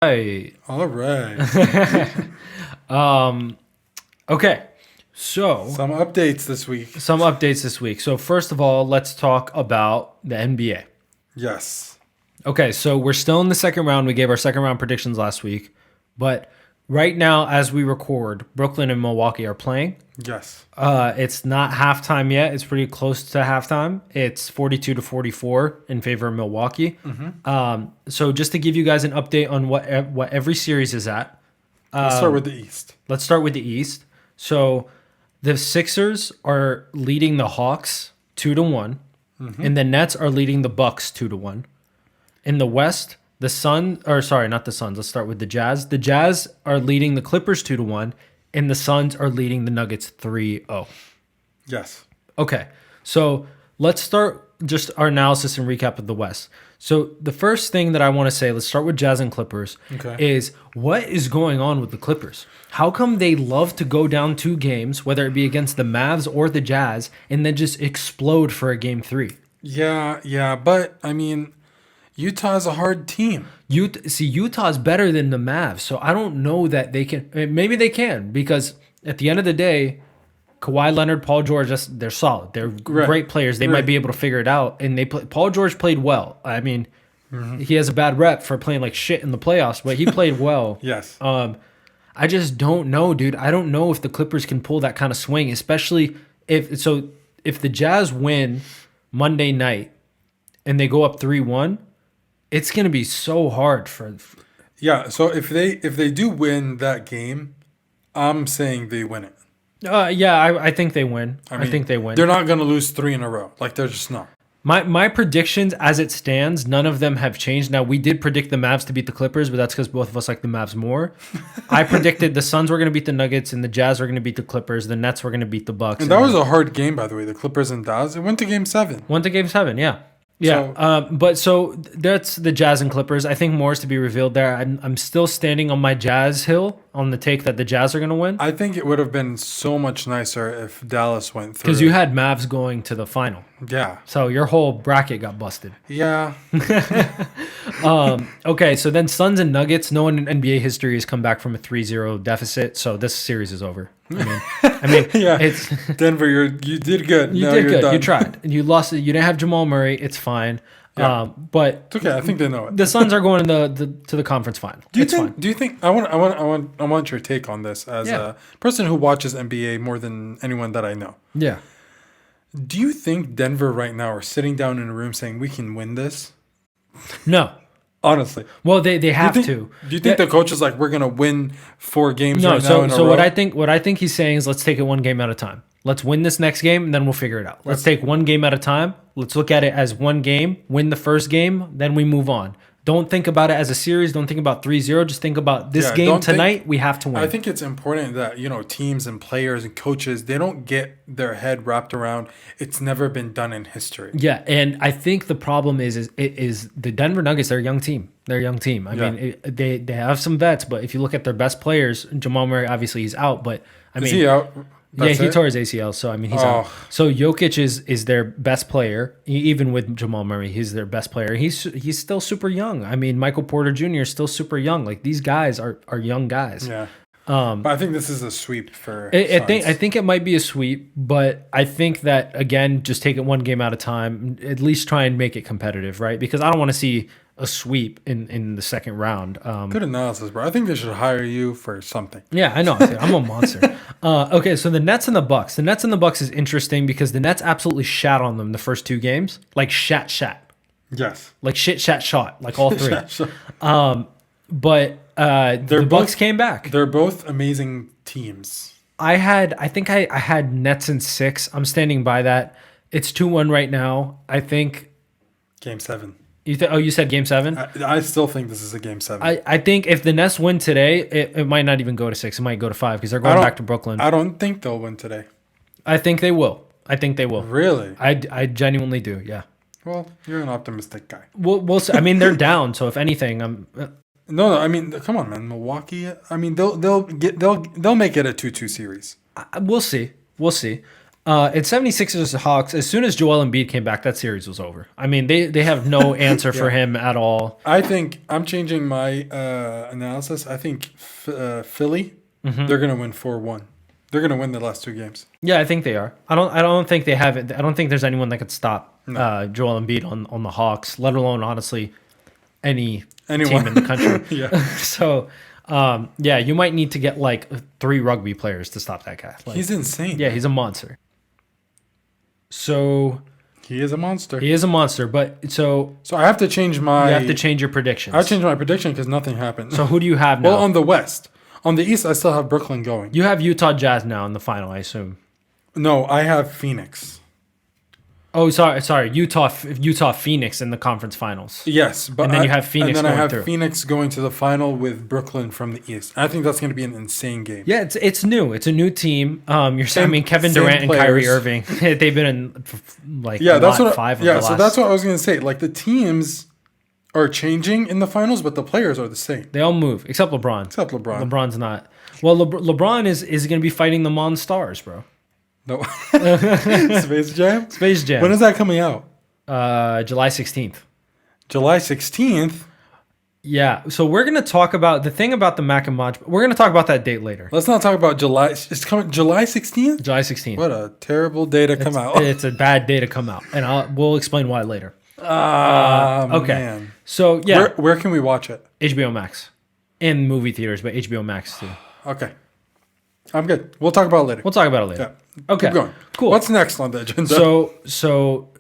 Right. All right. um, okay. So, Some updates this week. some updates this week. So, first of all, let's talk about the NBA. Yes. Okay, so we're still in the second round. We gave our second round predictions last week. But right now, as we record, Brooklyn and Milwaukee are playing. Yes. It's not halftime yet. It's pretty close to halftime. It's 42-44 in favor of Milwaukee. So just to give you guys an update on what every series is at. Let's start with the East. Let's start with the East. So the Sixers are leading the Hawks 2-1, and the Nets are leading the Bucks 2-1. In the West, the Sun, or sorry, not the Suns. Let's start with the Jazz. The Jazz are leading the Clippers 2-1, and the Suns are leading the Nuggets 3-0. Yes. Okay, so let's start just our analysis and recap of the West. So the first thing that I want to say, let's start with Jazz and Clippers, Okay. is what is going on with the Clippers? How come they love to go down 2 games, whether it be against the Mavs or the Jazz, and then just explode for a game 3? Yeah, but I mean, Utah's a hard team. Utah's better than the Mavs, so I don't know that they can. Maybe they can, because at the end of the day, Kawhi Leonard, Paul George, they're solid. They're great players. They might be able to figure it out. And Paul George played well. I mean, he has a bad rep for playing like shit in the playoffs, but he played well. Yes. I just don't know, dude. I don't know if the Clippers can pull that kind of swing, especially if the Jazz win Monday night and they go up 3-1, it's gonna be so hard for. Yeah. So if they do win that game, I'm saying they win it. Yeah, I think they win. I think they win. They're not gonna lose 3 in a row. Like they're just not. My predictions as it stands, none of them have changed. Now, we did predict the Mavs to beat the Clippers, but that's because both of us like the Mavs more. I predicted the Suns were going to beat the Nuggets and the Jazz were going to beat the Clippers. The Nets were going to beat the Bucks. And that was a hard game, by the way. The Clippers and Dallas. It went to Game 7. Went to Game 7, yeah. Yeah, so that's the Jazz and Clippers. I think more is to be revealed there. I'm still standing on my Jazz hill on the take that the Jazz are going to win. I think it would have been so much nicer if Dallas went through. Because you had Mavs going to the final. Yeah. So your whole bracket got busted. Yeah. Okay, so then Suns and Nuggets. No one in NBA history has come back from a 3-0 deficit, so this series is over. I mean, Yeah. it's Denver, you did good. you Now did you're good. done. You tried. You lost. You didn't have Jamal Murray. It's fine. Yeah. But It's okay. I think they know it. the Suns are going to the conference final. It's fine. Do you think I want your take on this as Yeah. a person who watches NBA more than anyone that I know. Yeah. Do you think Denver right now are sitting down in a room saying we can win this? No. Honestly. Well, they have Do to. you think the coach is like, we're gonna win 4 games No. right now So in a so row? what I think he's saying is let's take it one game at a time. Let's win this next game and then we'll figure it out. Let's take one game at a time. Let's look at it as one game, win the first game, then we move on. Don't think about it as a series. Don't think about 3-0. Just think about this game don't tonight. We have to win. I think it's important that, teams and players and coaches, they don't get their head wrapped around it's never been done in history. Yeah, and I think the problem is the Denver Nuggets. They're a young team. They're a young team. I mean, they have some vets, but if you look at their best players, Jamal Murray obviously he's out, but I mean, Is he out? yeah, That's he it? tore his ACL, so I mean he's out. So Jokic is their best player, even with Jamal Murray, he's their best player. He's still super young. I mean, Michael Porter Jr. is still super young. Like these guys are young guys. Yeah. But I think this is a sweep for I Suns. think it might be a sweep, but I think that again, just take it one game at a time. At least try and make it competitive, right? Because I don't want to see a sweep in the second round. Good analysis, bro. I think they should hire you for something. Yeah, I know. I'm a monster. Okay, so the Nets and the Bucks. The Nets and the Bucks is interesting because the Nets absolutely shat on them the first 2 games, like shat, Yes. like shit, shat, shot, like all 3. So But the Bucks came back. they're both amazing teams. I think I had Nets in 6. I'm standing by that. It's 2-1 right now. I think Game 7. you said game 7? I still think this is a Game 7. I think if the Nets win today, it might not even go to 6. It might go to 5 because they're going back to Brooklyn. I don't think they'll win today. I think they will. Really? I genuinely do. Yeah. Well, you're an optimistic guy. We'll see. I mean, they're down. So if anything, No, I mean, come on, man. Milwaukee. I mean, they'll make it a 2-2 series. we'll see. We'll see. It's 76ers Hawks. As soon as Joel Embiid came back, that series was over. I mean, they have no answer for him at all. I think I'm changing my analysis. I think Philly, they're going to win 4-1. They're going to win the last 2 games. Yeah, I think they are. I don't think they have it. I don't think there's anyone that could stop Joel Embiid on the Hawks, let alone honestly anyone team in the country. Yeah. So, yeah, you might need to get like 3 rugby players to stop that guy. Like, He's insane. yeah, he's a monster. So He is a monster. he is a monster, but so So I have to change my. you have to change your predictions. I changed my prediction because nothing happened. So who do you have now? well, on the West, on the East, I still have Brooklyn going. You have Utah Jazz now in the final, I assume. No, I have Phoenix. Oh, sorry, Utah Phoenix in the conference finals. Yes, but And then you have Phoenix And then I going have through. Phoenix going to the final with Brooklyn from the East. I think that's going to be an insane game. Yeah, it's new. It's a new team. You're saying, I mean, Kevin same Durant and Kyrie players. Irving. They've been in like Yeah, that's what, what. 5 of Yeah, the so last. that's what I was going to say. Like the teams are changing in the finals, but the players are the same, They all move except LeBron. except LeBron. LeBron's not. Well, LeBron is going to be fighting the Monstars, bro. No, Space Jam. Space Jam. When is that coming out? July 16th. July 16th. Yeah. So we're going to talk about the thing about the Mac and Maj. We're going to talk about that date later. Let's not talk about July. It's coming July 16th. July 16th. What a terrible day to come out. It's a bad day to come out, and we'll explain why later. Okay. Okay. So yeah, Where can we watch it? HBO Max, in movie theaters, but HBO Max too. Okay. I'm good. We'll talk about it later. We'll talk about it later. Yeah. Okay. Keep going. Cool. What's next on the agenda? So